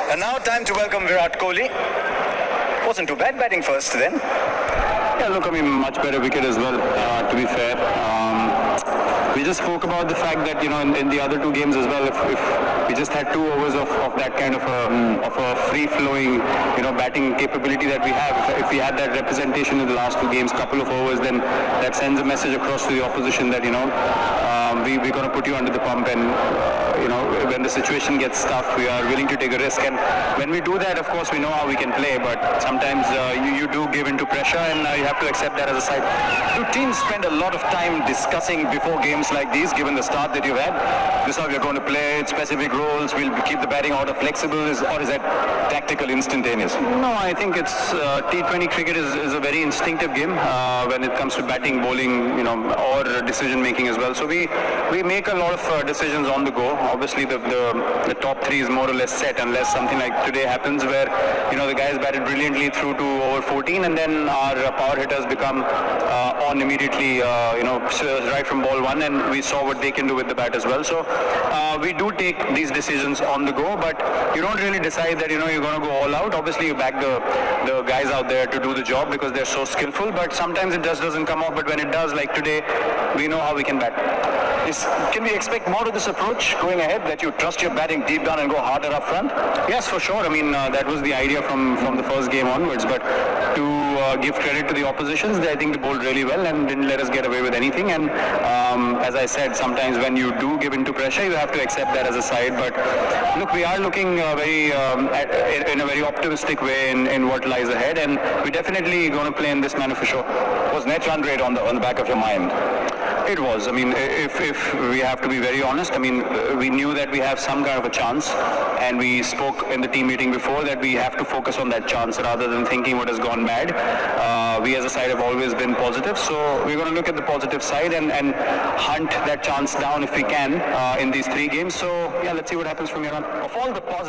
And now time to welcome Virat Kohli. Wasn't too bad batting first then. Yeah, look, I mean, much better wicket as well, to be fair. We just spoke about the fact that, in the other two games as well, if we just had 2 overs of that kind of a free-flowing, batting capability that we have, if we had that representation in the last 2 games, couple of overs, then that sends a message across to the opposition that, we're going to put you under the pump, and, when the situation gets tough, we are willing to take a risk. And when we do that, of course, we know how we can play, but sometimes you do give into pressure, and you have to accept that as a side. Do teams spend a lot of time discussing before games like these, given the start that you've had? This is how we're going to play, specific roles, we'll keep the batting order flexible, or is that tactical, instantaneous? No, I think it's T20 cricket is a very instinctive game when it comes to batting, bowling, or decision making as well. So we make a lot of decisions on the go. Obviously, the top 3 is more or less set, unless something like today happens where the guys batted brilliantly through to over 14, and then our power hitters become on immediately, right from ball 1, and we saw what they can do with the bat as well. So we do take these decisions on the go, but you don't really decide that you're going to go all out. Obviously, you back the guys out there to do the job because they're so skillful, but sometimes it just doesn't come off. But when it does, like today, we know how we can bat. Can we expect more of this approach going ahead, that you trust your batting deep down and go harder up front? Yes, for sure. I mean, that was the idea from the first game onwards, but to give credit to the oppositions, I think they bowled really well and didn't let us get away with anything. And as I said, sometimes when you do give into pressure, you have to accept that as a side. But look, we are looking in a very optimistic way in what lies ahead, and we're definitely going to play in this manner for sure. Was net run rate on the back of your mind? It was. I mean, if we have to be very honest, I mean, we knew that we have some kind of a chance, and we spoke in the team meeting before that we have to focus on that chance rather than thinking what has gone bad. We as a side have always been positive, so we're going to look at the positive side and hunt that chance down if we can in these 3 games. So yeah, let's see what happens from here on. Of all the positive